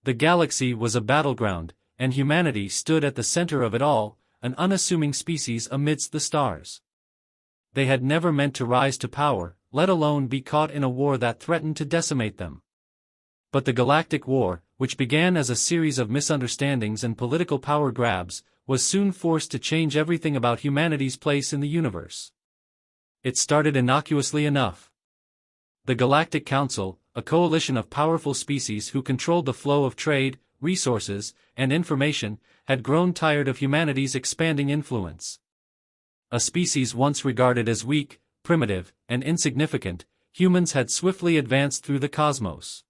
The galaxy was a battleground, and humanity stood at the center of it all, an unassuming species amidst the stars. They had never meant to rise to power, let alone be caught in a war that threatened to decimate them. But the Galactic War, which began as a series of misunderstandings and political power grabs, was soon forced to change everything about humanity's place in the universe. It started innocuously enough. The Galactic Council, a coalition of powerful species who controlled the flow of trade, resources, and information, had grown tired of humanity's expanding influence. A species once regarded as weak, primitive, and insignificant, humans had swiftly advanced through the cosmos.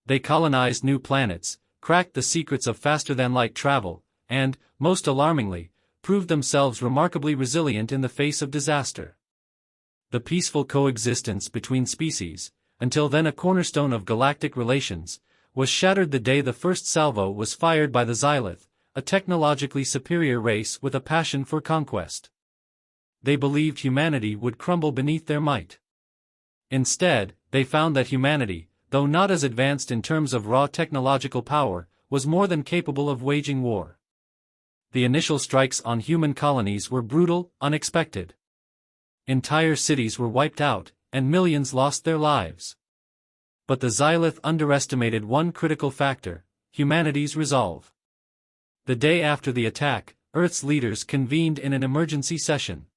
They colonized new planets, cracked the secrets of faster-than-light travel, and, most alarmingly, proved themselves remarkably resilient in the face of disaster. The peaceful coexistence between species, until then a cornerstone of galactic relations, was shattered the day the first salvo was fired by the Xylith, a technologically superior race with a passion for conquest. They believed humanity would crumble beneath their might. Instead, they found that humanity, though not as advanced in terms of raw technological power, was more than capable of waging war. The initial strikes on human colonies were brutal, unexpected. Entire cities were wiped out, and millions lost their lives. But the Xylith underestimated one critical factor: humanity's resolve. The day after the attack, Earth's leaders convened in an emergency session.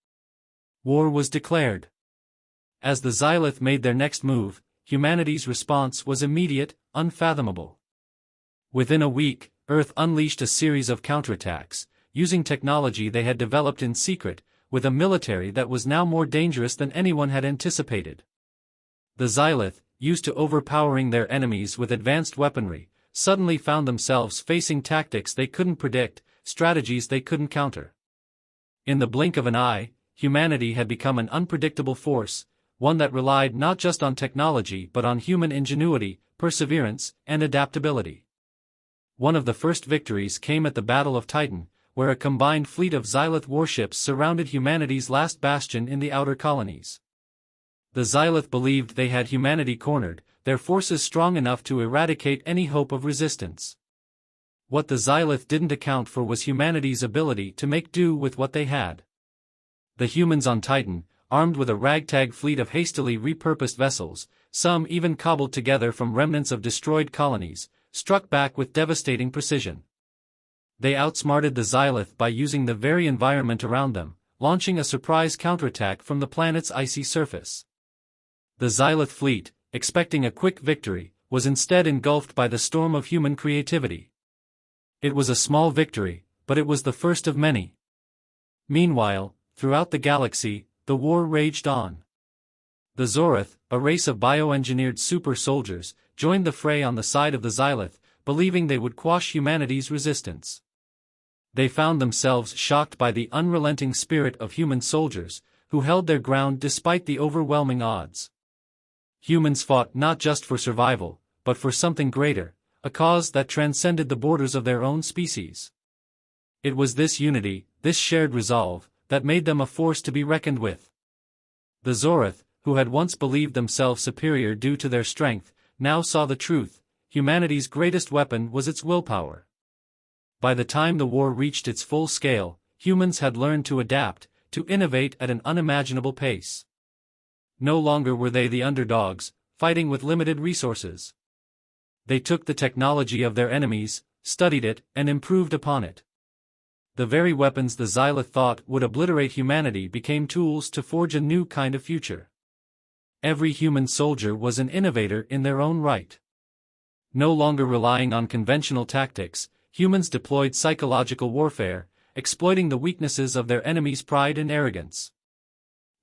War was declared. As the Xylith made their next move, humanity's response was immediate, unfathomable. Within a week, Earth unleashed a series of counterattacks, using technology they had developed in secret, with a military that was now more dangerous than anyone had anticipated. The Xylith, used to overpowering their enemies with advanced weaponry, suddenly found themselves facing tactics they couldn't predict, strategies they couldn't counter. In the blink of an eye, humanity had become an unpredictable force, one that relied not just on technology but on human ingenuity, perseverance, and adaptability. One of the first victories came at the Battle of Titan, where a combined fleet of Xylith warships surrounded humanity's last bastion in the outer colonies. The Xylith believed they had humanity cornered, their forces strong enough to eradicate any hope of resistance. What the Xylith didn't account for was humanity's ability to make do with what they had. The humans on Titan, armed with a ragtag fleet of hastily repurposed vessels, some even cobbled together from remnants of destroyed colonies, struck back with devastating precision. They outsmarted the Xylith by using the very environment around them, launching a surprise counterattack from the planet's icy surface. The Xylith fleet, expecting a quick victory, was instead engulfed by the storm of human creativity. It was a small victory, but it was the first of many. Meanwhile, throughout the galaxy, the war raged on. The Zorath, a race of bioengineered super soldiers, joined the fray on the side of the Xylith, believing they would quash humanity's resistance. They found themselves shocked by the unrelenting spirit of human soldiers, who held their ground despite the overwhelming odds. Humans fought not just for survival, but for something greater, a cause that transcended the borders of their own species. It was this unity, this shared resolve, that made them a force to be reckoned with. The Zorath, who had once believed themselves superior due to their strength, now saw the truth: humanity's greatest weapon was its willpower. By the time the war reached its full scale, humans had learned to adapt, to innovate at an unimaginable pace. No longer were they the underdogs, fighting with limited resources. They took the technology of their enemies, studied it, and improved upon it. The very weapons the Xylith thought would obliterate humanity became tools to forge a new kind of future. Every human soldier was an innovator in their own right. No longer relying on conventional tactics, humans deployed psychological warfare, exploiting the weaknesses of their enemies' pride and arrogance.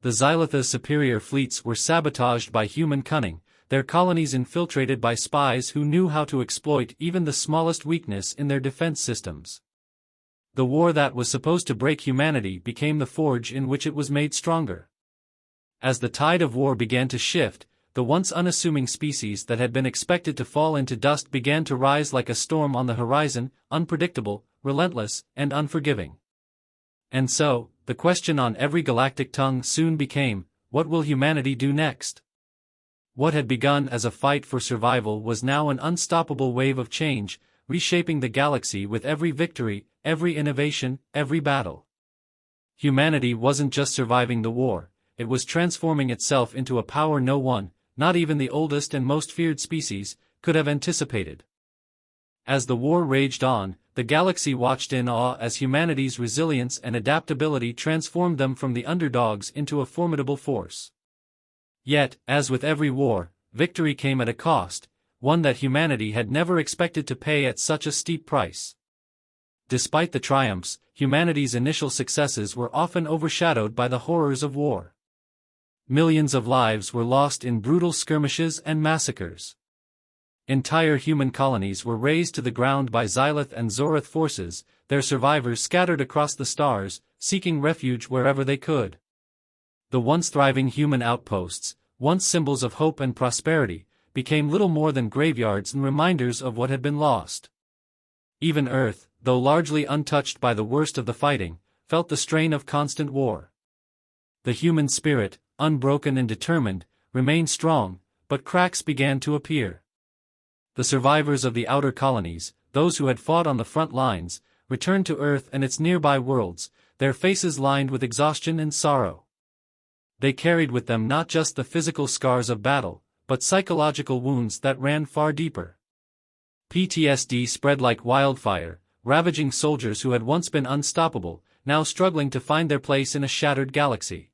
The Xylith's superior fleets were sabotaged by human cunning, their colonies infiltrated by spies who knew how to exploit even the smallest weakness in their defense systems. The war that was supposed to break humanity became the forge in which it was made stronger. As the tide of war began to shift, the once unassuming species that had been expected to fall into dust began to rise like a storm on the horizon, unpredictable, relentless, and unforgiving. And so, the question on every galactic tongue soon became, what will humanity do next? What had begun as a fight for survival was now an unstoppable wave of change, reshaping the galaxy with every victory, every innovation, every battle. Humanity wasn't just surviving the war, it was transforming itself into a power no one, not even the oldest and most feared species, could have anticipated. As the war raged on, the galaxy watched in awe as humanity's resilience and adaptability transformed them from the underdogs into a formidable force. Yet, as with every war, victory came at a cost, one that humanity had never expected to pay at such a steep price. Despite the triumphs, humanity's initial successes were often overshadowed by the horrors of war. Millions of lives were lost in brutal skirmishes and massacres. Entire human colonies were razed to the ground by Xylith and Zorath forces, their survivors scattered across the stars, seeking refuge wherever they could. The once thriving human outposts, once symbols of hope and prosperity, became little more than graveyards and reminders of what had been lost. Even Earth, though largely untouched by the worst of the fighting, felt the strain of constant war. The human spirit, unbroken and determined, remained strong, but cracks began to appear. The survivors of the outer colonies, those who had fought on the front lines, returned to Earth and its nearby worlds, their faces lined with exhaustion and sorrow. They carried with them not just the physical scars of battle, but psychological wounds that ran far deeper. PTSD spread like wildfire, ravaging soldiers who had once been unstoppable, now struggling to find their place in a shattered galaxy.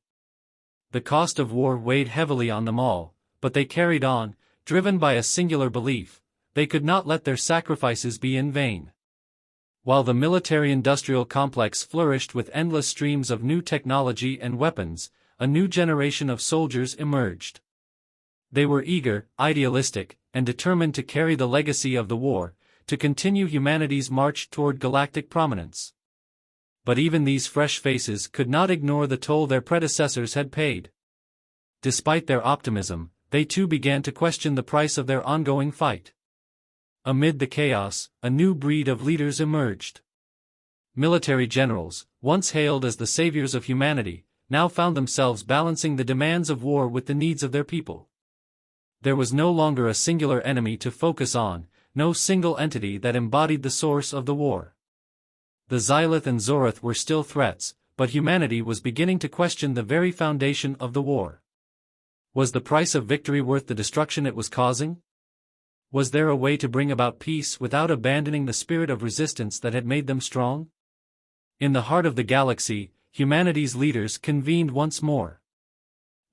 The cost of war weighed heavily on them all, but they carried on, driven by a singular belief: they could not let their sacrifices be in vain. While the military-industrial complex flourished with endless streams of new technology and weapons, a new generation of soldiers emerged. They were eager, idealistic, and determined to carry the legacy of the war, to continue humanity's march toward galactic prominence. But even these fresh faces could not ignore the toll their predecessors had paid. Despite their optimism, they too began to question the price of their ongoing fight. Amid the chaos, a new breed of leaders emerged. Military generals, once hailed as the saviors of humanity, now found themselves balancing the demands of war with the needs of their people. There was no longer a singular enemy to focus on, no single entity that embodied the source of the war. The Xylith and Zorath were still threats, but humanity was beginning to question the very foundation of the war. Was the price of victory worth the destruction it was causing? Was there a way to bring about peace without abandoning the spirit of resistance that had made them strong? In the heart of the galaxy, humanity's leaders convened once more.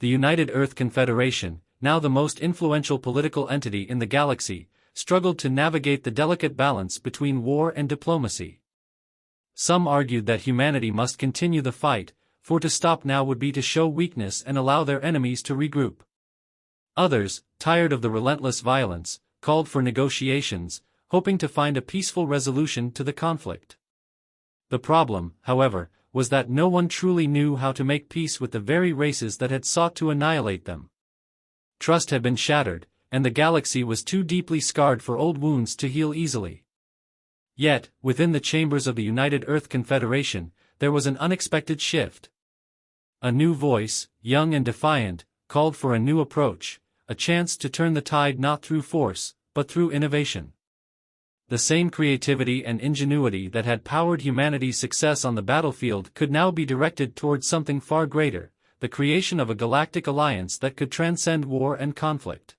The United Earth Confederation, now the most influential political entity in the galaxy, struggled to navigate the delicate balance between war and diplomacy. Some argued that humanity must continue the fight, for to stop now would be to show weakness and allow their enemies to regroup. Others, tired of the relentless violence, called for negotiations, hoping to find a peaceful resolution to the conflict. The problem, however, was that no one truly knew how to make peace with the very races that had sought to annihilate them. Trust had been shattered, and the galaxy was too deeply scarred for old wounds to heal easily. Yet, within the chambers of the United Earth Confederation, there was an unexpected shift. A new voice, young and defiant, called for a new approach, a chance to turn the tide not through force, but through innovation. The same creativity and ingenuity that had powered humanity's success on the battlefield could now be directed towards something far greater, the creation of a galactic alliance that could transcend war and conflict.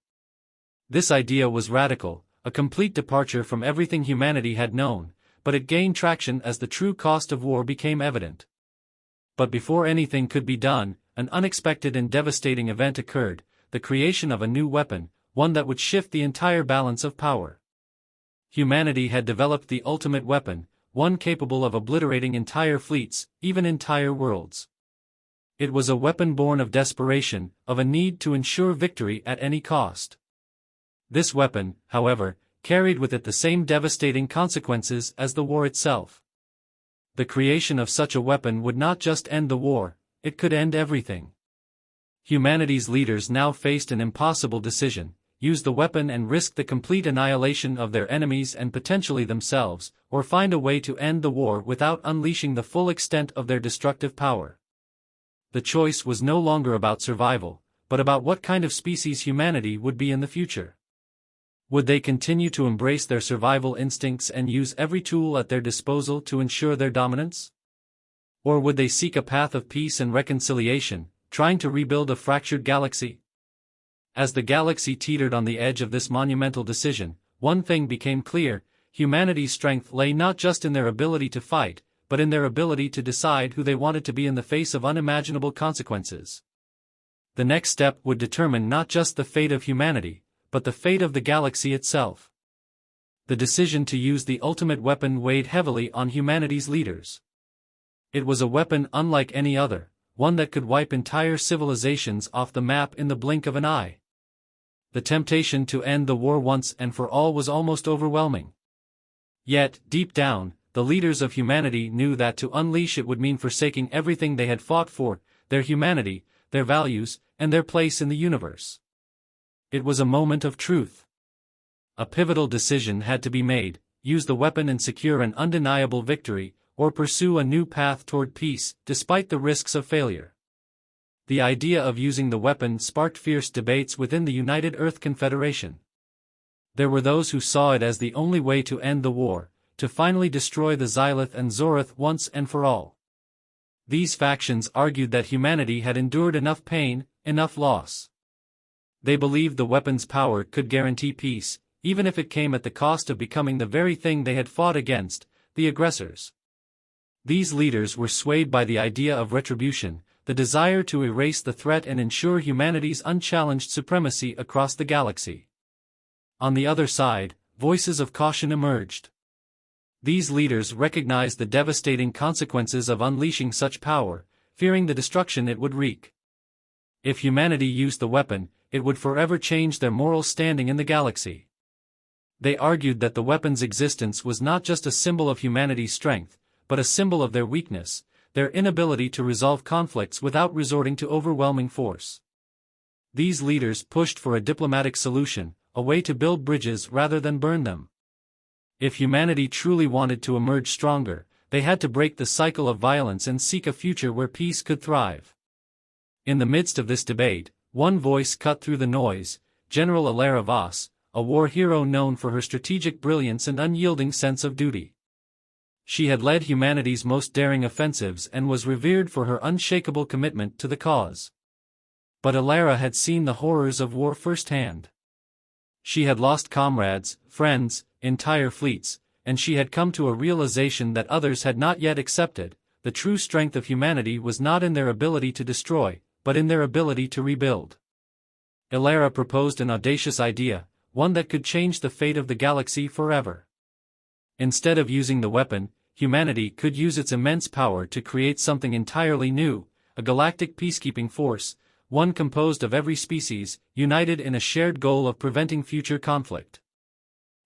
This idea was radical, a complete departure from everything humanity had known, but it gained traction as the true cost of war became evident. But before anything could be done, an unexpected and devastating event occurred: the creation of a new weapon, one that would shift the entire balance of power. Humanity had developed the ultimate weapon, one capable of obliterating entire fleets, even entire worlds. It was a weapon born of desperation, of a need to ensure victory at any cost. This weapon, however, carried with it the same devastating consequences as the war itself. The creation of such a weapon would not just end the war, it could end everything. Humanity's leaders now faced an impossible decision: use the weapon and risk the complete annihilation of their enemies and potentially themselves, or find a way to end the war without unleashing the full extent of their destructive power. The choice was no longer about survival, but about what kind of species humanity would be in the future. Would they continue to embrace their survival instincts and use every tool at their disposal to ensure their dominance? Or would they seek a path of peace and reconciliation, trying to rebuild a fractured galaxy? As the galaxy teetered on the edge of this monumental decision, one thing became clear: humanity's strength lay not just in their ability to fight, but in their ability to decide who they wanted to be in the face of unimaginable consequences. The next step would determine not just the fate of humanity, but the fate of the galaxy itself. The decision to use the ultimate weapon weighed heavily on humanity's leaders. It was a weapon unlike any other, one that could wipe entire civilizations off the map in the blink of an eye. The temptation to end the war once and for all was almost overwhelming. Yet, deep down, the leaders of humanity knew that to unleash it would mean forsaking everything they had fought for: their humanity, their values, and their place in the universe. It was a moment of truth. A pivotal decision had to be made: use the weapon and secure an undeniable victory, or pursue a new path toward peace, despite the risks of failure. The idea of using the weapon sparked fierce debates within the United Earth Confederation. There were those who saw it as the only way to end the war, to finally destroy the Xylith and Zorith once and for all. These factions argued that humanity had endured enough pain, enough loss. They believed the weapon's power could guarantee peace, even if it came at the cost of becoming the very thing they had fought against: the aggressors. These leaders were swayed by the idea of retribution, the desire to erase the threat and ensure humanity's unchallenged supremacy across the galaxy. On the other side, voices of caution emerged. These leaders recognized the devastating consequences of unleashing such power, fearing the destruction it would wreak. If humanity used the weapon, it would forever change their moral standing in the galaxy. They argued that the weapon's existence was not just a symbol of humanity's strength, but a symbol of their weakness, their inability to resolve conflicts without resorting to overwhelming force. These leaders pushed for a diplomatic solution, a way to build bridges rather than burn them. If humanity truly wanted to emerge stronger, they had to break the cycle of violence and seek a future where peace could thrive. In the midst of this debate, one voice cut through the noise: General Alara Voss, a war hero known for her strategic brilliance and unyielding sense of duty. She had led humanity's most daring offensives and was revered for her unshakable commitment to the cause. But Alara had seen the horrors of war firsthand. She had lost comrades, friends, entire fleets, and she had come to a realization that others had not yet accepted: the true strength of humanity was not in their ability to destroy, but in their ability to rebuild. Alara proposed an audacious idea, one that could change the fate of the galaxy forever. Instead of using the weapon, humanity could use its immense power to create something entirely new: a galactic peacekeeping force, one composed of every species, united in a shared goal of preventing future conflict.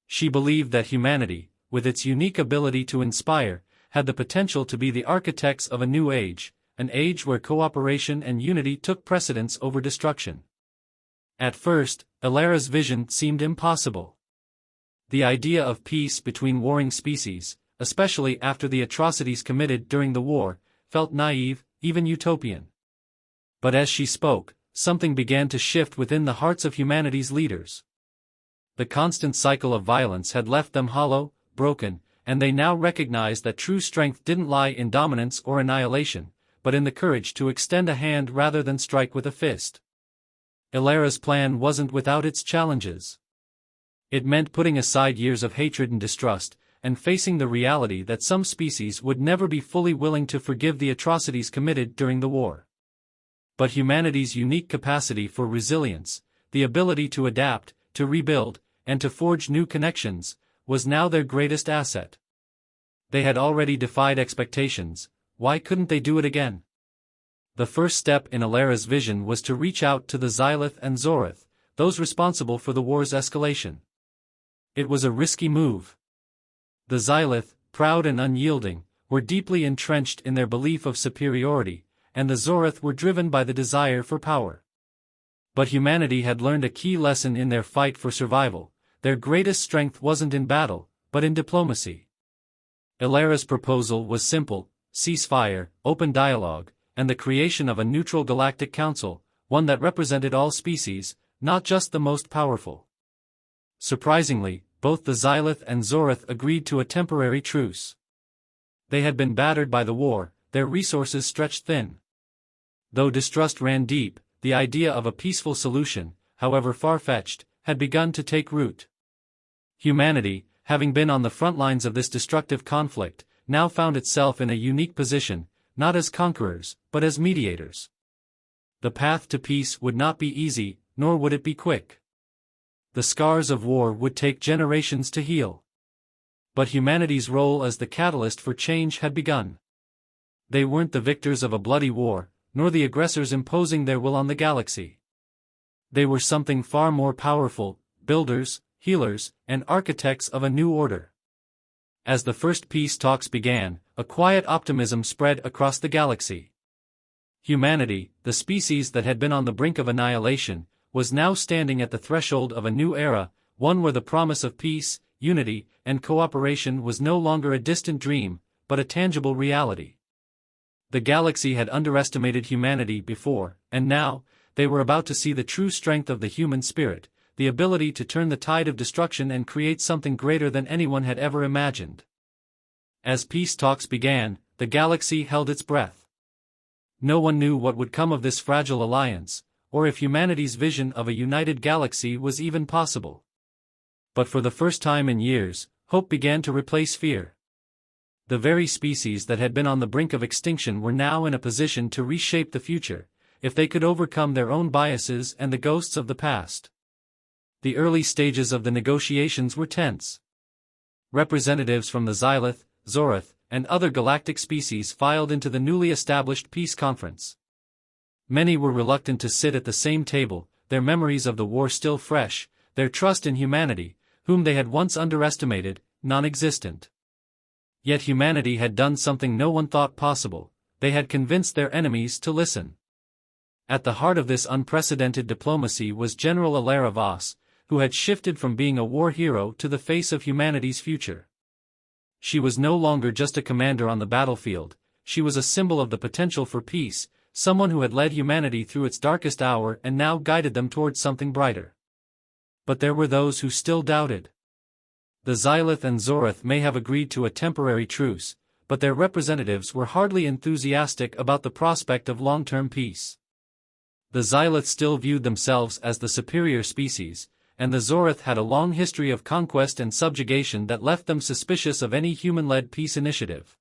She believed that humanity, with its unique ability to inspire, had the potential to be the architects of a new age, an age where cooperation and unity took precedence over destruction. At first, Alara's vision seemed impossible. The idea of peace between warring species, especially after the atrocities committed during the war, felt naive, even utopian. But as she spoke, something began to shift within the hearts of humanity's leaders. The constant cycle of violence had left them hollow, broken, and they now recognized that true strength didn't lie in dominance or annihilation, but in the courage to extend a hand rather than strike with a fist. Alara's plan wasn't without its challenges. It meant putting aside years of hatred and distrust, and facing the reality that some species would never be fully willing to forgive the atrocities committed during the war. But humanity's unique capacity for resilience, the ability to adapt, to rebuild, and to forge new connections, was now their greatest asset. They had already defied expectations: why couldn't they do it again? The first step in Alara's vision was to reach out to the Xylith and Zorith, those responsible for the war's escalation. It was a risky move. The Xylith, proud and unyielding, were deeply entrenched in their belief of superiority, and the Zorith were driven by the desire for power. But humanity had learned a key lesson in their fight for survival: their greatest strength wasn't in battle, but in diplomacy. Alara's proposal was simple: ceasefire, open dialogue, and the creation of a neutral galactic council, one that represented all species, not just the most powerful. Surprisingly, both the Xylith and Zorith agreed to a temporary truce. They had been battered by the war, their resources stretched thin. Though distrust ran deep, the idea of a peaceful solution, however far-fetched, had begun to take root. Humanity, having been on the front lines of this destructive conflict, now found itself in a unique position, not as conquerors, but as mediators. The path to peace would not be easy, nor would it be quick. The scars of war would take generations to heal. But humanity's role as the catalyst for change had begun. They weren't the victors of a bloody war, nor the aggressors imposing their will on the galaxy. They were something far more powerful, builders, healers, and architects of a new order. As the first peace talks began, a quiet optimism spread across the galaxy. Humanity, the species that had been on the brink of annihilation, was now standing at the threshold of a new era, one where the promise of peace, unity, and cooperation was no longer a distant dream, but a tangible reality. The galaxy had underestimated humanity before, and now, they were about to see the true strength of the human spirit, the ability to turn the tide of destruction and create something greater than anyone had ever imagined. As peace talks began, the galaxy held its breath. No one knew what would come of this fragile alliance, or if humanity's vision of a united galaxy was even possible. But for the first time in years, hope began to replace fear. The very species that had been on the brink of extinction were now in a position to reshape the future, if they could overcome their own biases and the ghosts of the past. The early stages of the negotiations were tense. Representatives from the Xylith, Zorith, and other galactic species filed into the newly established peace conference. Many were reluctant to sit at the same table, their memories of the war still fresh, their trust in humanity, whom they had once underestimated, non-existent. Yet humanity had done something no one thought possible, they had convinced their enemies to listen. At the heart of this unprecedented diplomacy was General Alara Voss, who had shifted from being a war hero to the face of humanity's future. She was no longer just a commander on the battlefield, she was a symbol of the potential for peace, someone who had led humanity through its darkest hour and now guided them towards something brighter. But there were those who still doubted. The Xylith and Zorith may have agreed to a temporary truce, but their representatives were hardly enthusiastic about the prospect of long-term peace. The Xylith still viewed themselves as the superior species, and the Zorith had a long history of conquest and subjugation that left them suspicious of any human-led peace initiative.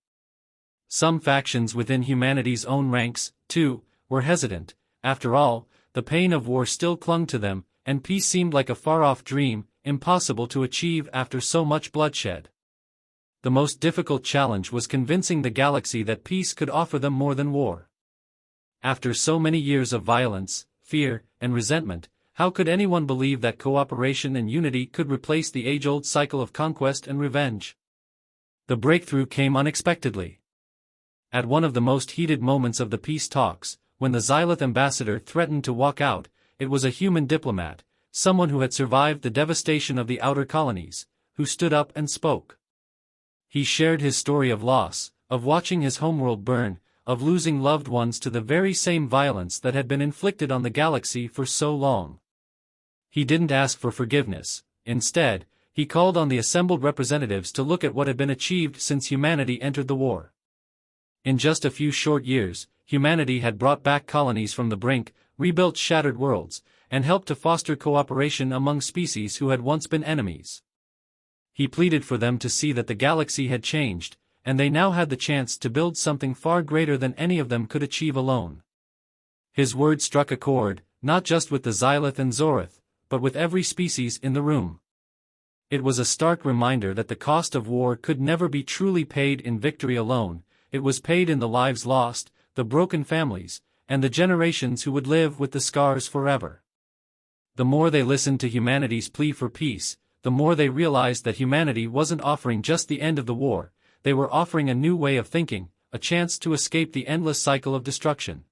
Some factions within humanity's own ranks, too, were hesitant. After all, the pain of war still clung to them, and peace seemed like a far-off dream, impossible to achieve after so much bloodshed. The most difficult challenge was convincing the galaxy that peace could offer them more than war. After so many years of violence, fear, and resentment, how could anyone believe that cooperation and unity could replace the age-old cycle of conquest and revenge? The breakthrough came unexpectedly. At one of the most heated moments of the peace talks, when the Xylith ambassador threatened to walk out, it was a human diplomat, someone who had survived the devastation of the outer colonies, who stood up and spoke. He shared his story of loss, of watching his homeworld burn, of losing loved ones to the very same violence that had been inflicted on the galaxy for so long. He didn't ask for forgiveness. Instead, he called on the assembled representatives to look at what had been achieved since humanity entered the war. In just a few short years, humanity had brought back colonies from the brink, rebuilt shattered worlds, and helped to foster cooperation among species who had once been enemies. He pleaded for them to see that the galaxy had changed, and they now had the chance to build something far greater than any of them could achieve alone. His words struck a chord, not just with the Xylith and Zorith, but with every species in the room. It was a stark reminder that the cost of war could never be truly paid in victory alone. It was paid in the lives lost, the broken families, and the generations who would live with the scars forever. The more they listened to humanity's plea for peace, the more they realized that humanity wasn't offering just the end of the war, they were offering a new way of thinking, a chance to escape the endless cycle of destruction.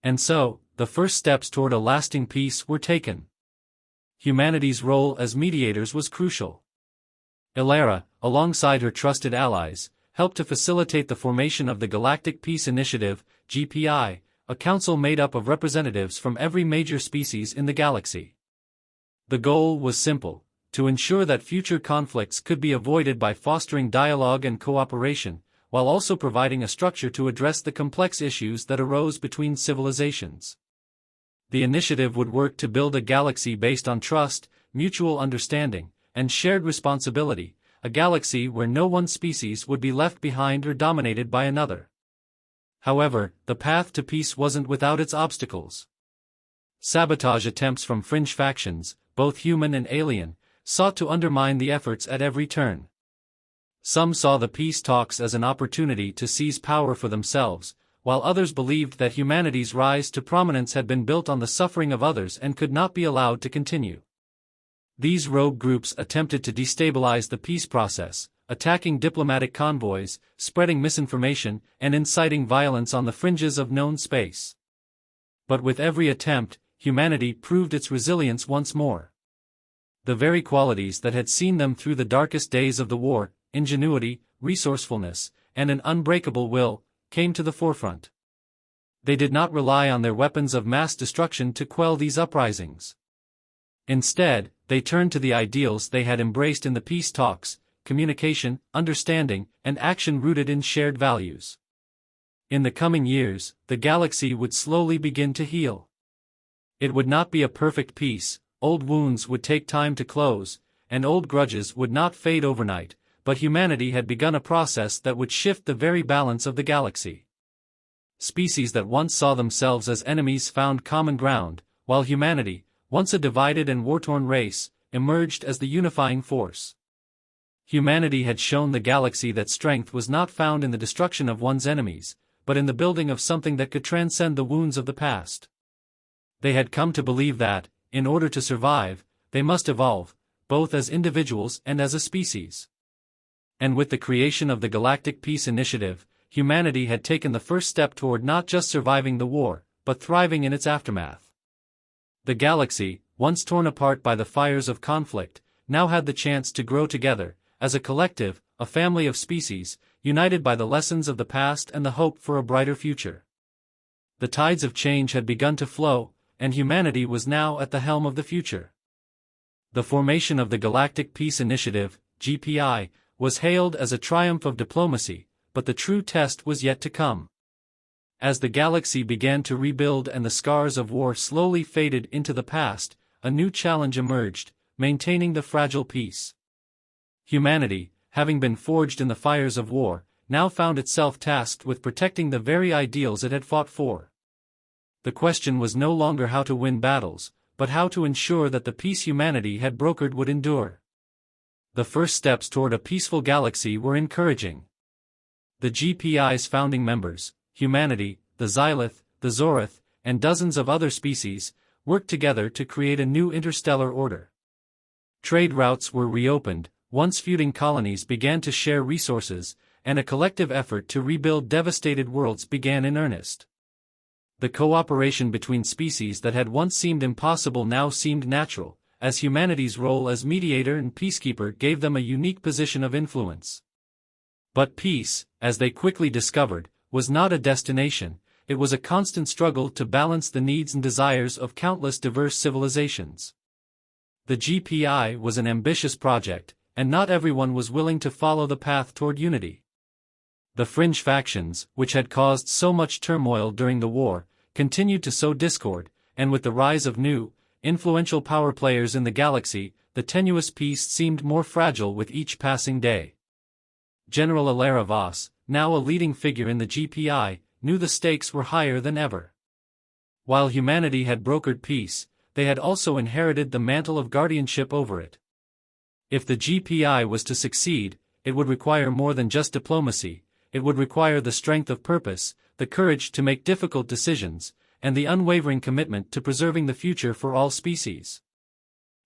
And so, the first steps toward a lasting peace were taken. Humanity's role as mediators was crucial. Alara, alongside her trusted allies, helped to facilitate the formation of the Galactic Peace Initiative, GPI, a council made up of representatives from every major species in the galaxy. The goal was simple: to ensure that future conflicts could be avoided by fostering dialogue and cooperation, while also providing a structure to address the complex issues that arose between civilizations. The initiative would work to build a galaxy based on trust, mutual understanding, and shared responsibility, a galaxy where no one species would be left behind or dominated by another. However, the path to peace wasn't without its obstacles. Sabotage attempts from fringe factions, both human and alien, sought to undermine the efforts at every turn. Some saw the peace talks as an opportunity to seize power for themselves, while others believed that humanity's rise to prominence had been built on the suffering of others and could not be allowed to continue. These rogue groups attempted to destabilize the peace process, attacking diplomatic convoys, spreading misinformation, and inciting violence on the fringes of known space. But with every attempt, humanity proved its resilience once more. The very qualities that had seen them through the darkest days of the war, ingenuity, resourcefulness, and an unbreakable will, came to the forefront. They did not rely on their weapons of mass destruction to quell these uprisings. Instead, they turned to the ideals they had embraced in the peace talks: communication, understanding, and action rooted in shared values. In the coming years, the galaxy would slowly begin to heal. It would not be a perfect peace, old wounds would take time to close, and old grudges would not fade overnight, but humanity had begun a process that would shift the very balance of the galaxy. Species that once saw themselves as enemies found common ground, while humanity, once a divided and war-torn race, emerged as the unifying force. Humanity had shown the galaxy that strength was not found in the destruction of one's enemies, but in the building of something that could transcend the wounds of the past. They had come to believe that, in order to survive, they must evolve, both as individuals and as a species. And with the creation of the Galactic Peace Initiative, humanity had taken the first step toward not just surviving the war, but thriving in its aftermath. The galaxy, once torn apart by the fires of conflict, now had the chance to grow together, as a collective, a family of species, united by the lessons of the past and the hope for a brighter future. The tides of change had begun to flow, and humanity was now at the helm of the future. The formation of the Galactic Peace Initiative, GPI, was hailed as a triumph of diplomacy, but the true test was yet to come. As the galaxy began to rebuild and the scars of war slowly faded into the past, a new challenge emerged: maintaining the fragile peace. Humanity, having been forged in the fires of war, now found itself tasked with protecting the very ideals it had fought for. The question was no longer how to win battles, but how to ensure that the peace humanity had brokered would endure. The first steps toward a peaceful galaxy were encouraging. The GPI's founding members, humanity, the Xylith, the Zorith, and dozens of other species, worked together to create a new interstellar order. Trade routes were reopened, once feuding colonies began to share resources, and a collective effort to rebuild devastated worlds began in earnest. The cooperation between species that had once seemed impossible now seemed natural, as humanity's role as mediator and peacekeeper gave them a unique position of influence. But peace, as they quickly discovered, was not a destination; it was a constant struggle to balance the needs and desires of countless diverse civilizations. The GPI was an ambitious project, and not everyone was willing to follow the path toward unity. The fringe factions, which had caused so much turmoil during the war, continued to sow discord, and with the rise of new, influential power players in the galaxy, the tenuous peace seemed more fragile with each passing day. General Alara Voss, now a leading figure in the GPI, knew the stakes were higher than ever. While humanity had brokered peace, they had also inherited the mantle of guardianship over it. If the GPI was to succeed, it would require more than just diplomacy; it would require the strength of purpose, the courage to make difficult decisions, and the unwavering commitment to preserving the future for all species.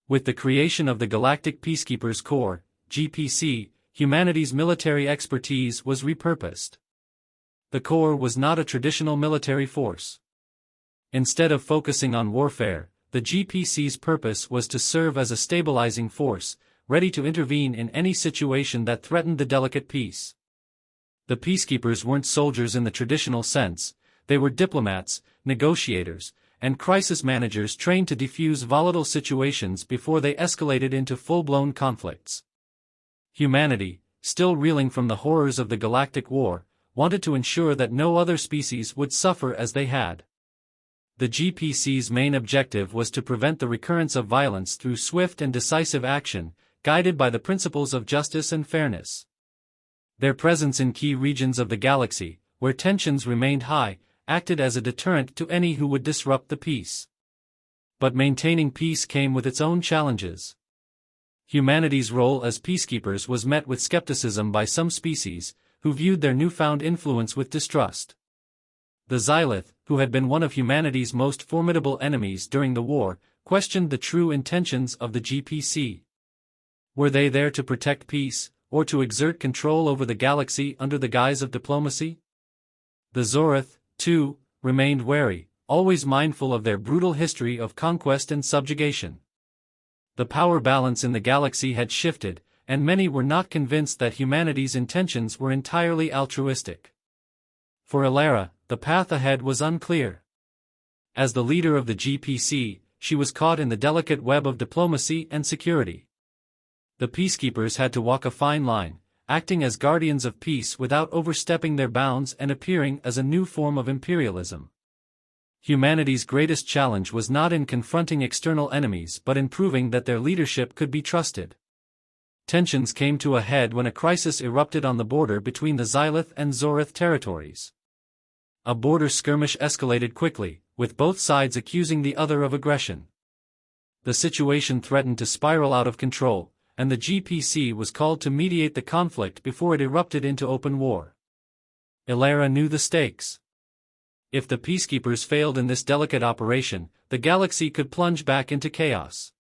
With the creation of the Galactic Peacekeepers Corps, GPC, humanity's military expertise was repurposed. The Corps was not a traditional military force. Instead of focusing on warfare, the GPC's purpose was to serve as a stabilizing force, ready to intervene in any situation that threatened the delicate peace. The peacekeepers weren't soldiers in the traditional sense; they were diplomats, negotiators, and crisis managers trained to defuse volatile situations before they escalated into full-blown conflicts. Humanity, still reeling from the horrors of the Galactic War, wanted to ensure that no other species would suffer as they had. The GPC's main objective was to prevent the recurrence of violence through swift and decisive action, guided by the principles of justice and fairness. Their presence in key regions of the galaxy, where tensions remained high, acted as a deterrent to any who would disrupt the peace. But maintaining peace came with its own challenges. Humanity's role as peacekeepers was met with skepticism by some species, who viewed their newfound influence with distrust. The Xylith, who had been one of humanity's most formidable enemies during the war, questioned the true intentions of the GPC. Were they there to protect peace, or to exert control over the galaxy under the guise of diplomacy? The Zorith, too, remained wary, always mindful of their brutal history of conquest and subjugation. The power balance in the galaxy had shifted, and many were not convinced that humanity's intentions were entirely altruistic. For Ilara, the path ahead was unclear. As the leader of the GPC, she was caught in the delicate web of diplomacy and security. The peacekeepers had to walk a fine line, acting as guardians of peace without overstepping their bounds and appearing as a new form of imperialism. Humanity's greatest challenge was not in confronting external enemies but in proving that their leadership could be trusted. Tensions came to a head when a crisis erupted on the border between the Xylith and Zorith territories. A border skirmish escalated quickly, with both sides accusing the other of aggression. The situation threatened to spiral out of control, and the GPC was called to mediate the conflict before it erupted into open war. Ilara knew the stakes. If the peacekeepers failed in this delicate operation, the galaxy could plunge back into chaos.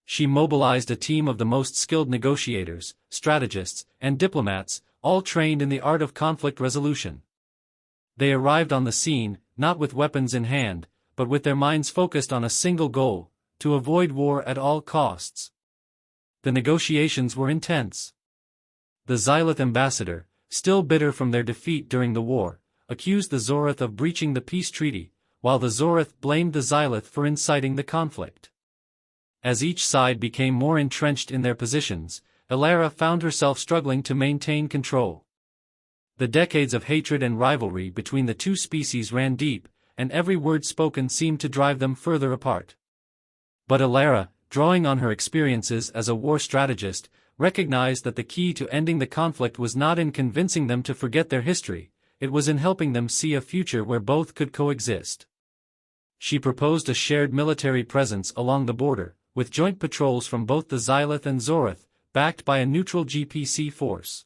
She mobilized a team of the most skilled negotiators, strategists, and diplomats, all trained in the art of conflict resolution. They arrived on the scene, not with weapons in hand, but with their minds focused on a single goal: to avoid war at all costs. The negotiations were intense. The Xylith ambassador, still bitter from their defeat during the war, accused the Zorith of breaching the peace treaty, while the Zorith blamed the Xylith for inciting the conflict. As each side became more entrenched in their positions, Ilara found herself struggling to maintain control. The decades of hatred and rivalry between the two species ran deep, and every word spoken seemed to drive them further apart. But Ilara, drawing on her experiences as a war strategist, recognized that the key to ending the conflict was not in convincing them to forget their history, it was in helping them see a future where both could coexist. She proposed a shared military presence along the border, with joint patrols from both the Xylith and Zorith, backed by a neutral GPC force.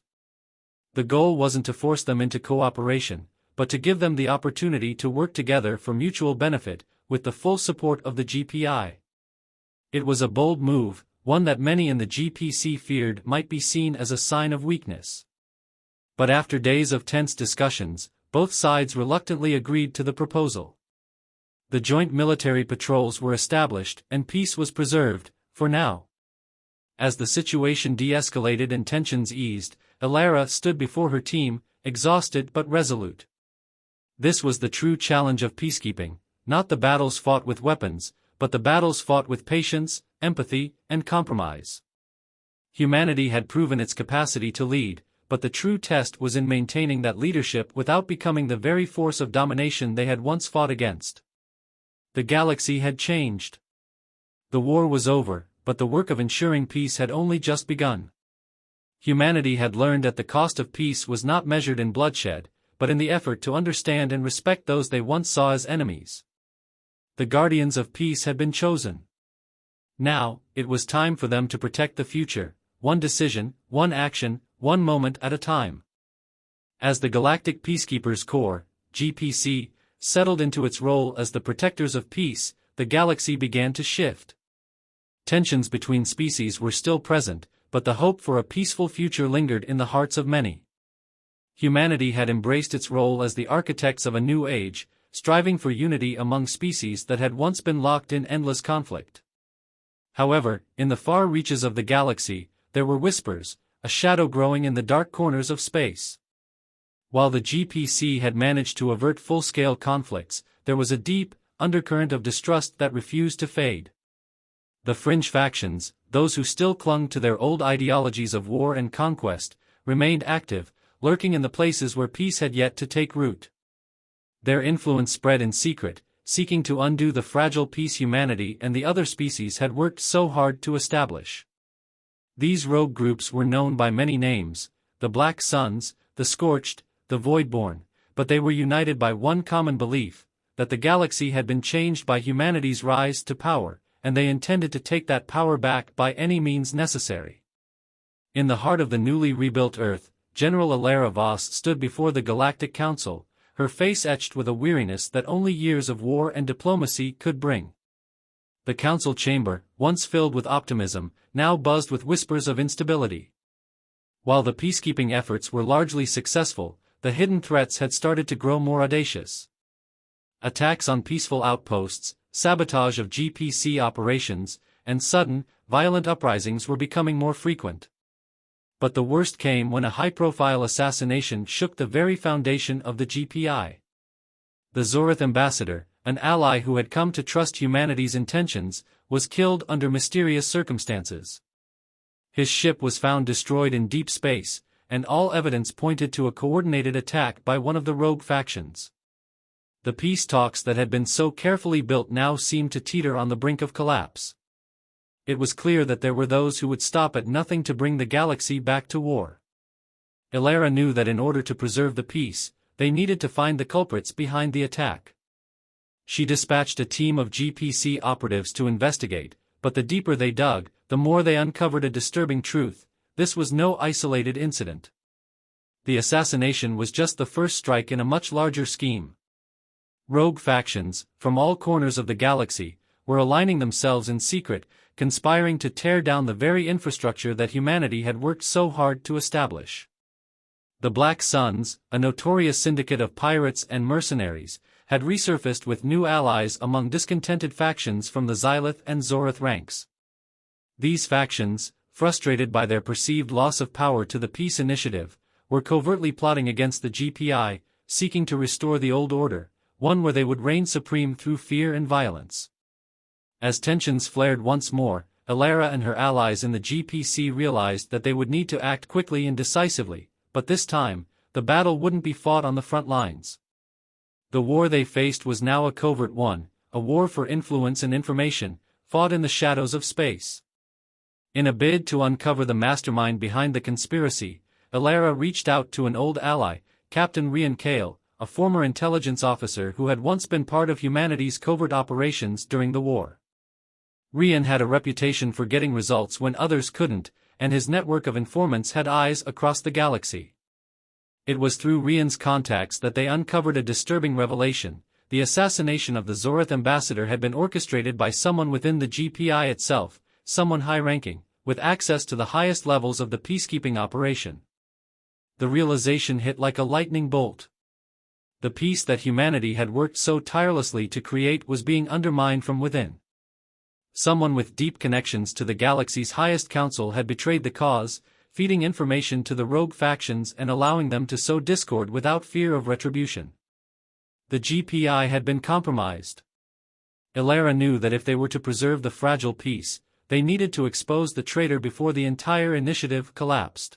The goal wasn't to force them into cooperation, but to give them the opportunity to work together for mutual benefit, with the full support of the GPI. It was a bold move, one that many in the GPC feared might be seen as a sign of weakness. But after days of tense discussions, both sides reluctantly agreed to the proposal. The joint military patrols were established and peace was preserved, for now. As the situation de-escalated and tensions eased, Ilara stood before her team, exhausted but resolute. This was the true challenge of peacekeeping, not the battles fought with weapons, but the battles fought with patience, empathy, and compromise. Humanity had proven its capacity to lead, but the true test was in maintaining that leadership without becoming the very force of domination they had once fought against. The galaxy had changed. The war was over, but the work of ensuring peace had only just begun. Humanity had learned that the cost of peace was not measured in bloodshed, but in the effort to understand and respect those they once saw as enemies. The guardians of peace had been chosen. Now, it was time for them to protect the future, one decision, one action, one moment at a time. As the Galactic Peacekeepers Corps, GPC, settled into its role as the protectors of peace, the galaxy began to shift. Tensions between species were still present, but the hope for a peaceful future lingered in the hearts of many. Humanity had embraced its role as the architects of a new age, striving for unity among species that had once been locked in endless conflict. However, in the far reaches of the galaxy, there were whispers, a shadow growing in the dark corners of space. While the GPC had managed to avert full-scale conflicts, there was a deep undercurrent of distrust that refused to fade. The fringe factions, those who still clung to their old ideologies of war and conquest, remained active, lurking in the places where peace had yet to take root. Their influence spread in secret, seeking to undo the fragile peace humanity and the other species had worked so hard to establish. These rogue groups were known by many names: the Black Suns, the Scorched, the Voidborn, but they were united by one common belief, that the galaxy had been changed by humanity's rise to power, and they intended to take that power back by any means necessary. In the heart of the newly rebuilt Earth, General Alara Voss stood before the Galactic Council, her face etched with a weariness that only years of war and diplomacy could bring. The council chamber, once filled with optimism, now buzzed with whispers of instability. While the peacekeeping efforts were largely successful, the hidden threats had started to grow more audacious. Attacks on peaceful outposts, sabotage of GPC operations, and sudden, violent uprisings were becoming more frequent. But the worst came when a high-profile assassination shook the very foundation of the GPI. The Zorith ambassador, an ally who had come to trust humanity's intentions, was killed under mysterious circumstances. His ship was found destroyed in deep space, and all evidence pointed to a coordinated attack by one of the rogue factions. The peace talks that had been so carefully built now seemed to teeter on the brink of collapse. It was clear that there were those who would stop at nothing to bring the galaxy back to war. Alara knew that in order to preserve the peace, they needed to find the culprits behind the attack. She dispatched a team of GPC operatives to investigate, but the deeper they dug, the more they uncovered a disturbing truth: this was no isolated incident. The assassination was just the first strike in a much larger scheme. Rogue factions, from all corners of the galaxy, were aligning themselves in secret, conspiring to tear down the very infrastructure that humanity had worked so hard to establish. The Black Suns, a notorious syndicate of pirates and mercenaries, had resurfaced with new allies among discontented factions from the Xylith and Zorith ranks. These factions, frustrated by their perceived loss of power to the peace initiative, were covertly plotting against the GPI, seeking to restore the old order, one where they would reign supreme through fear and violence. As tensions flared once more, Alara and her allies in the GPC realized that they would need to act quickly and decisively, but this time, the battle wouldn't be fought on the front lines. The war they faced was now a covert one, a war for influence and information, fought in the shadows of space. In a bid to uncover the mastermind behind the conspiracy, Alara reached out to an old ally, Captain Rian Kale, a former intelligence officer who had once been part of humanity's covert operations during the war. Rian had a reputation for getting results when others couldn't, and his network of informants had eyes across the galaxy. It was through Rian's contacts that they uncovered a disturbing revelation: the assassination of the Zorith ambassador had been orchestrated by someone within the GPI itself, someone high-ranking, with access to the highest levels of the peacekeeping operation. The realization hit like a lightning bolt. The peace that humanity had worked so tirelessly to create was being undermined from within. Someone with deep connections to the galaxy's highest council had betrayed the cause, feeding information to the rogue factions and allowing them to sow discord without fear of retribution. The GPI had been compromised. Alara knew that if they were to preserve the fragile peace, they needed to expose the traitor before the entire initiative collapsed.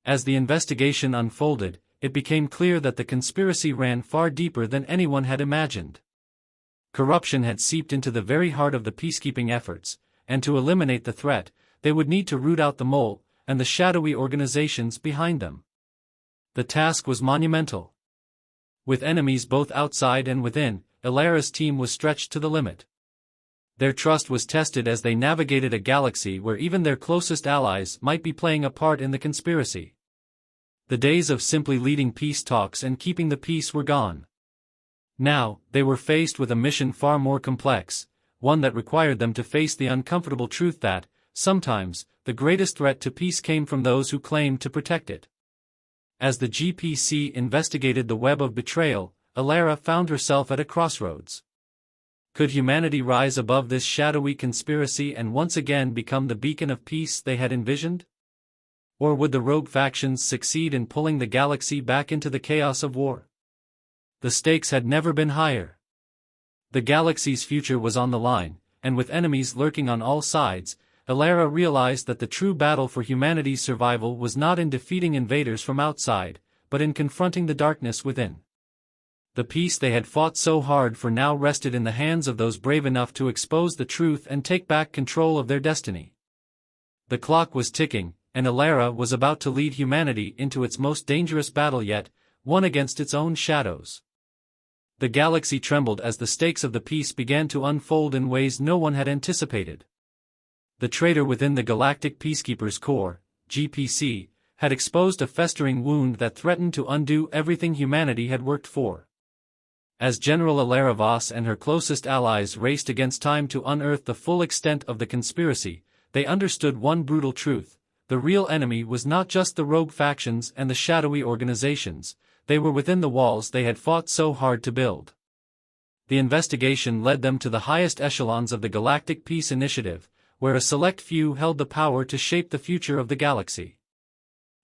As the investigation unfolded, it became clear that the conspiracy ran far deeper than anyone had imagined. Corruption had seeped into the very heart of the peacekeeping efforts, and to eliminate the threat, they would need to root out the mole and the shadowy organizations behind them. The task was monumental. With enemies both outside and within, Alara's team was stretched to the limit. Their trust was tested as they navigated a galaxy where even their closest allies might be playing a part in the conspiracy. The days of simply leading peace talks and keeping the peace were gone. Now, they were faced with a mission far more complex, one that required them to face the uncomfortable truth that, sometimes, the greatest threat to peace came from those who claimed to protect it. As the GPC investigated the web of betrayal, Alara found herself at a crossroads. Could humanity rise above this shadowy conspiracy and once again become the beacon of peace they had envisioned? Or would the rogue factions succeed in pulling the galaxy back into the chaos of war? The stakes had never been higher. The galaxy's future was on the line, and with enemies lurking on all sides, Elara realized that the true battle for humanity's survival was not in defeating invaders from outside, but in confronting the darkness within. The peace they had fought so hard for now rested in the hands of those brave enough to expose the truth and take back control of their destiny. The clock was ticking, and Elara was about to lead humanity into its most dangerous battle yet, one against its own shadows. The galaxy trembled as the stakes of the peace began to unfold in ways no one had anticipated. The traitor within the Galactic Peacekeepers Corps, GPC, had exposed a festering wound that threatened to undo everything humanity had worked for. As General Elara Voss and her closest allies raced against time to unearth the full extent of the conspiracy, they understood one brutal truth: the real enemy was not just the rogue factions and the shadowy organizations, they were within the walls they had fought so hard to build. The investigation led them to the highest echelons of the Galactic Peace Initiative, where a select few held the power to shape the future of the galaxy.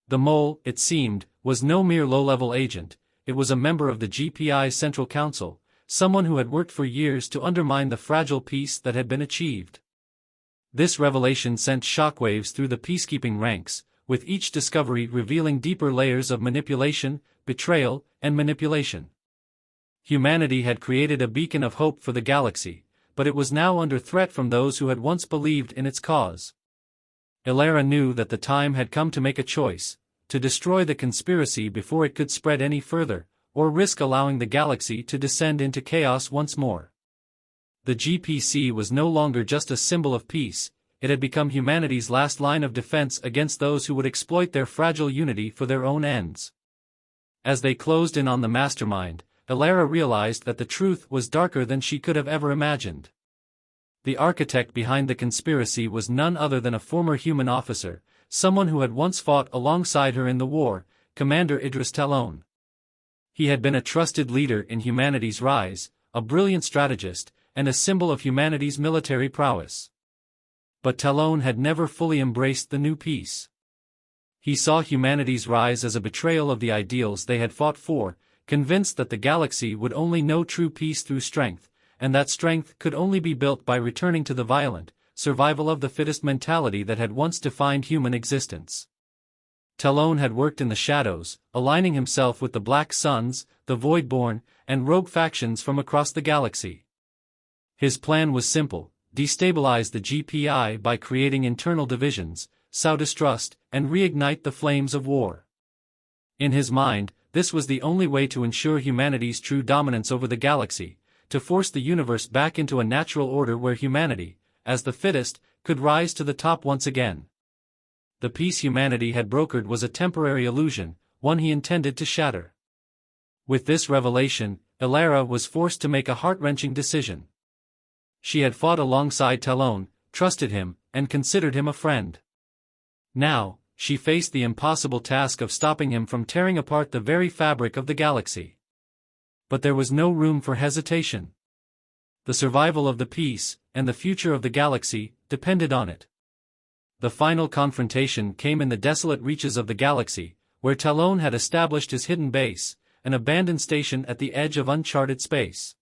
The mole, it seemed, was no mere low-level agent. It was a member of the GPI's Central Council, someone who had worked for years to undermine the fragile peace that had been achieved. This revelation sent shockwaves through the peacekeeping ranks, with each discovery revealing deeper layers of manipulation, betrayal, and manipulation. Humanity had created a beacon of hope for the galaxy, but it was now under threat from those who had once believed in its cause. Elara knew that the time had come to make a choice: to destroy the conspiracy before it could spread any further, or risk allowing the galaxy to descend into chaos once more. The GPC was no longer just a symbol of peace, it had become humanity's last line of defense against those who would exploit their fragile unity for their own ends. As they closed in on the mastermind, Elara realized that the truth was darker than she could have ever imagined. The architect behind the conspiracy was none other than a former human officer, someone who had once fought alongside her in the war, Commander Idris Talon. He had been a trusted leader in humanity's rise, a brilliant strategist, and a symbol of humanity's military prowess. But Talon had never fully embraced the new peace. He saw humanity's rise as a betrayal of the ideals they had fought for, convinced that the galaxy would only know true peace through strength, and that strength could only be built by returning to the violent, survival of the fittest mentality that had once defined human existence. Talon had worked in the shadows, aligning himself with the Black Suns, the Voidborn, and rogue factions from across the galaxy. His plan was simple: destabilize the GPI by creating internal divisions, sow distrust, and reignite the flames of war. In his mind, this was the only way to ensure humanity's true dominance over the galaxy, to force the universe back into a natural order where humanity, as the fittest, could rise to the top once again. The peace humanity had brokered was a temporary illusion, one he intended to shatter. With this revelation, Elara was forced to make a heart-wrenching decision. She had fought alongside Talon, trusted him, and considered him a friend. Now, she faced the impossible task of stopping him from tearing apart the very fabric of the galaxy. But there was no room for hesitation. The survival of the peace, and the future of the galaxy, depended on it. The final confrontation came in the desolate reaches of the galaxy, where Talon had established his hidden base, an abandoned station at the edge of uncharted space.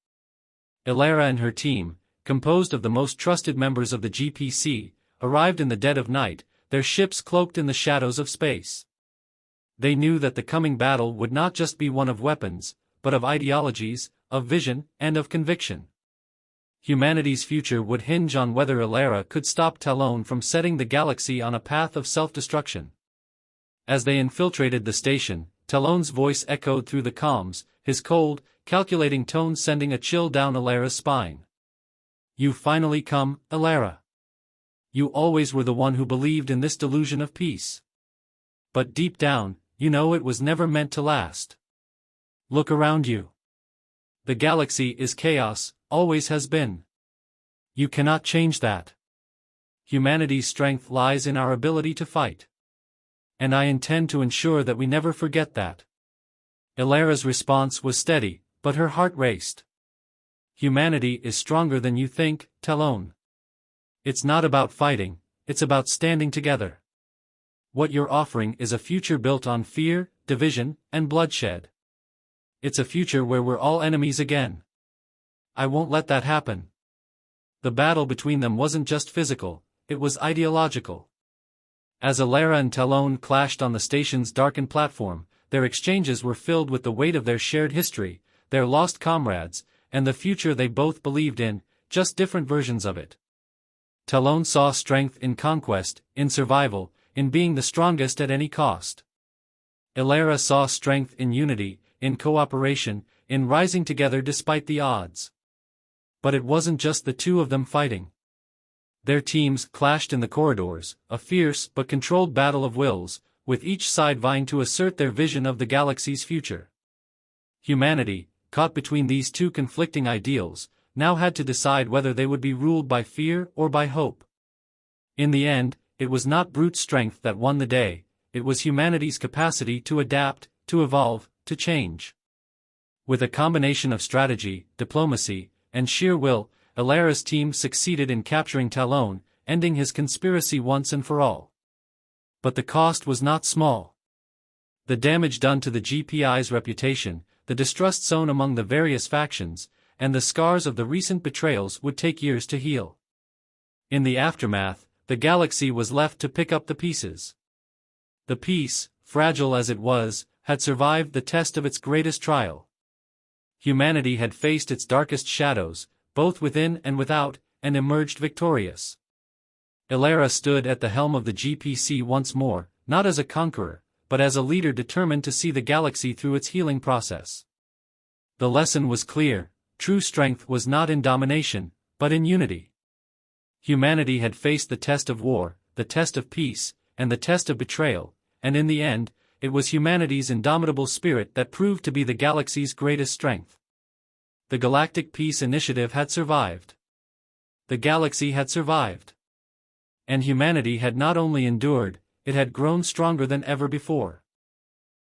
Elara and her team, composed of the most trusted members of the GPC, arrived in the dead of night, their ships cloaked in the shadows of space. They knew that the coming battle would not just be one of weapons, but of ideologies, of vision, and of conviction. Humanity's future would hinge on whether Elara could stop Talon from setting the galaxy on a path of self-destruction. As they infiltrated the station, Talon's voice echoed through the comms, his cold, calculating tone sending a chill down Elara's spine. "You've finally come, Elara. You always were the one who believed in this delusion of peace. But deep down, you know it was never meant to last. Look around you. The galaxy is chaos, always has been. You cannot change that. Humanity's strength lies in our ability to fight. And I intend to ensure that we never forget that." Elara's response was steady, but her heart raced. "Humanity is stronger than you think, Talon. It's not about fighting, it's about standing together. What you're offering is a future built on fear, division, and bloodshed. It's a future where we're all enemies again. I won't let that happen. The battle between them wasn't just physical, it was ideological. As Alara and Talon clashed on the station's darkened platform, their exchanges were filled with the weight of their shared history, their lost comrades, and the future they both believed in, just different versions of it. Talon saw strength in conquest, in survival, in being the strongest at any cost. Alara saw strength in unity, in cooperation, in rising together despite the odds. But it wasn't just the two of them fighting. Their teams clashed in the corridors, a fierce but controlled battle of wills, with each side vying to assert their vision of the galaxy's future. Humanity, caught between these two conflicting ideals, now had to decide whether they would be ruled by fear or by hope. In the end, it was not brute strength that won the day, it was humanity's capacity to adapt, to evolve, to change. With a combination of strategy, diplomacy, and sheer will, Alara's team succeeded in capturing Talon, ending his conspiracy once and for all. But the cost was not small. The damage done to the GPI's reputation, the distrust sown among the various factions, and the scars of the recent betrayals would take years to heal. In the aftermath, the galaxy was left to pick up the pieces. The peace, fragile as it was, had survived the test of its greatest trial. Humanity had faced its darkest shadows, both within and without, and emerged victorious. Alara stood at the helm of the GPC once more, not as a conqueror, but as a leader determined to see the galaxy through its healing process. The lesson was clear: true strength was not in domination, but in unity. Humanity had faced the test of war, the test of peace, and the test of betrayal, and in the end, it was humanity's indomitable spirit that proved to be the galaxy's greatest strength. The Galactic Peace Initiative had survived. The galaxy had survived. And humanity had not only endured, it had grown stronger than ever before.